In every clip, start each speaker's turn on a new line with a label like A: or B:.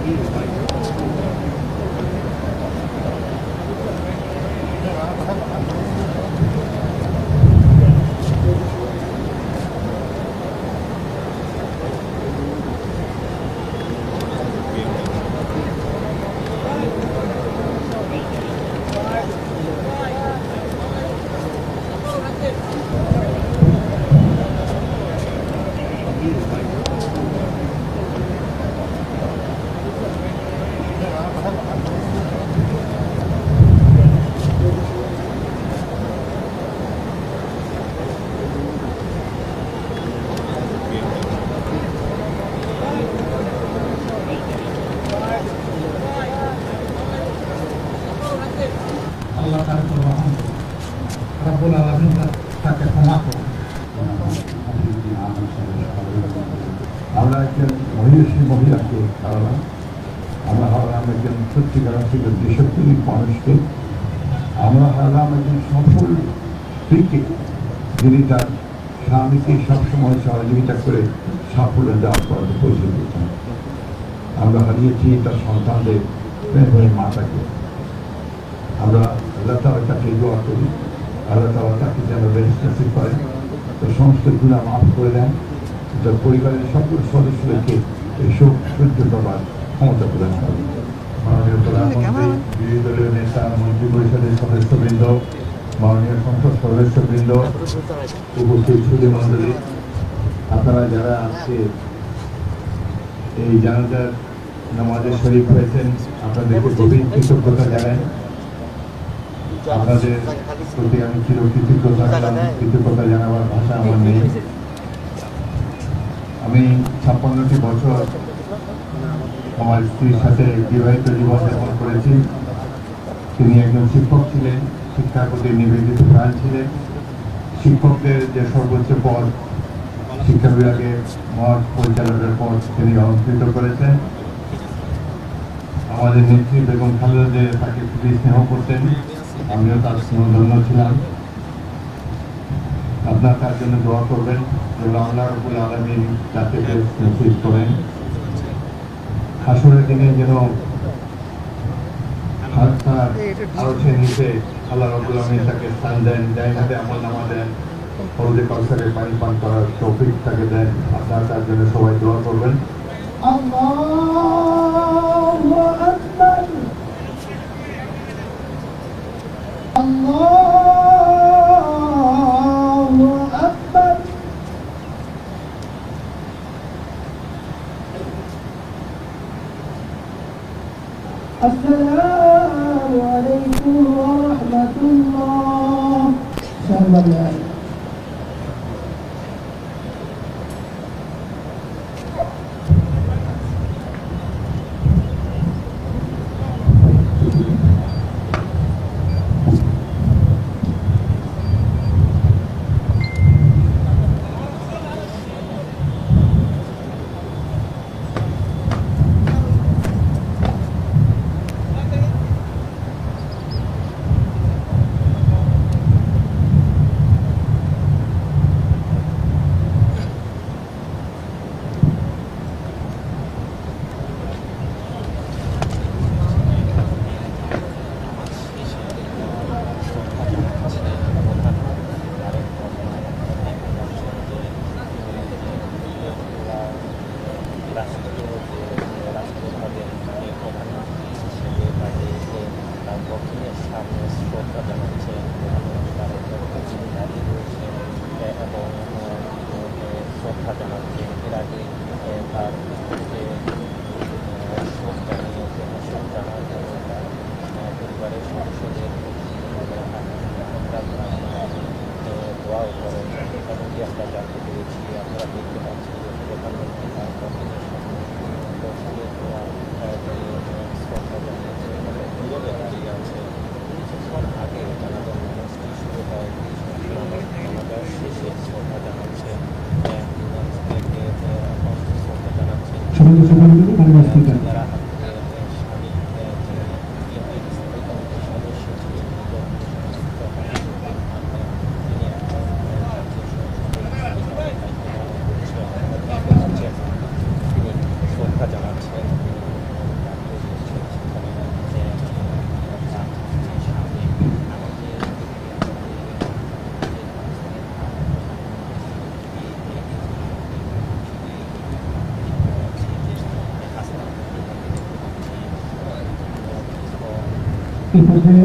A: আল্লাহ রাব্বুল আলামিন তাকে ক্ষমা করুন। আমরা একজন মহিষী মহিলাকে হারালাম, আমরা হারালাম একজন সত্যিকার দেশপ্রেমিক মানুষকে, আমরা হারালাম একজন সফল স্ত্রীকে যিনি তার স্বামীকে সবসময় সহযোগিতা করে সাফল্য দেওয়ার পর পৌঁছে দিয়েছেন। আমরা হারিয়েছি তার সন্তানদের প্রেমের মাতাকে। আমরা আল্লাহ তাআলার কাছে দোয়া করি, আল্লাহ তাআলা তাকে যেন বেহেশত করেন, তার সমস্ত গুনাহ মাফ করে দেন, তার পরিবারের সকল সদস্যদেরকে এই শোক সহ্য করবার ক্ষমতা প্রদান করেন। মাননীয় প্রধানমন্ত্রী, বিরোধী দলীয় নেতা, মন্ত্রী পরিষদের সদস্যবৃন্দ, মাননীয় সংসদ সদস্যবৃন্দ, উপস্থিত সুধী মণ্ডলী, আপনারা যারা আজকে এই জানাজার নামাজে শরীক হয়েছেন, আপনাদেরকে গভীর কৃতজ্ঞতা জানাই। আপনাদের প্রতি আমি কৃতজ্ঞতা জানাবার ভাষা আমার নেই। আমি 56টি বছর আমার স্ত্রীর সাথে বিবাহিত জীবন যাপন করেছি। তিনি একজন শিক্ষক ছিলেন, শিক্ষার প্রতি নিবেদিত প্রাণ ছিলেন। শিক্ষকদের যে সর্বোচ্চ পদ, শিক্ষা বিভাগের মহান পরিচালকের পদ তিনি অলঙ্কৃত করেছেন। আমাদের নেত্রী বেগম খালেদা জিয়া তাকে খুবই স্নেহ করতেন, আমিও তার স্নেহধন্য ছিলাম। আপনারা তার জন্য দোয়া করবেন যেন আল্লাহ রাব্বুল আলামিন তাকে নসিব করেন। হাসরের দিনে যেন আরশের নিচে আল্লাহ রাব্বুল আলামিন তাকে স্থান দেন, জান্নাতে আমলনামা দেন, হৌজে কাউসারে পানি পান করার তৌফিক তাকে দেন। আপনারা তার জন্য সবাই দোয়া করবেন। আল্লাহু আকবার, আল্লাহু আকবার। আসসালামু আলাইকুম ওয়া রাহমাতুল্লাহ।
B: এ পর্যায়ে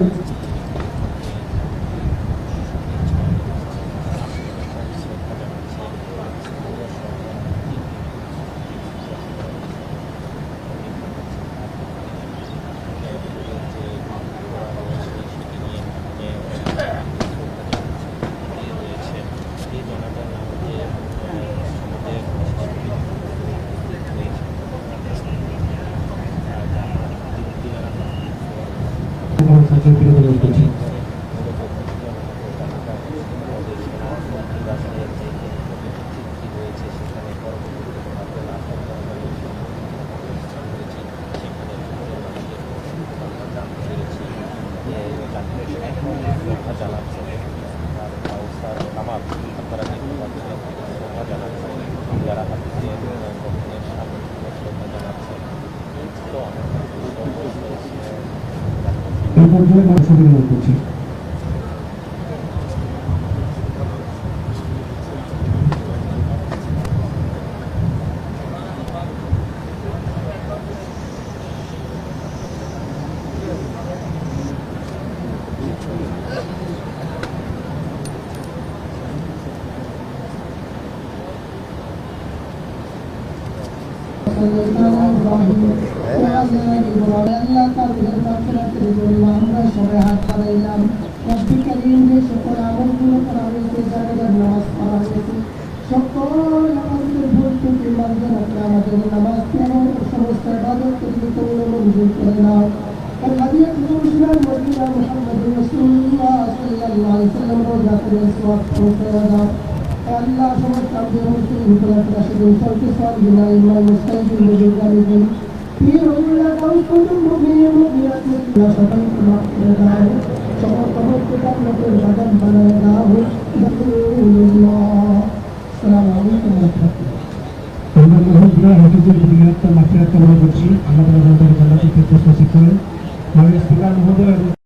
B: করছি।
C: যারা হাতিতে জানাচ্ছে
B: এই পর্যায়ে ছবি গ্রহণ করছি।
D: Allah समस्त आपके मुझसे भूतला प्रशासन सबके साथ बिनाई माय मुस्ताहिद बुजुर्गानिकुम फिर उल्ला काउ कुतुब मुमिन मुमिनात या सदन माफिया समस्त समस्त के साथ मतलब सदन बनाया हो अल्लाह अस्सलाम वालेकुम
B: আমরা হাফিজুল বিনিয়াত মাফিয়া তওবা করছি। আল্লাহ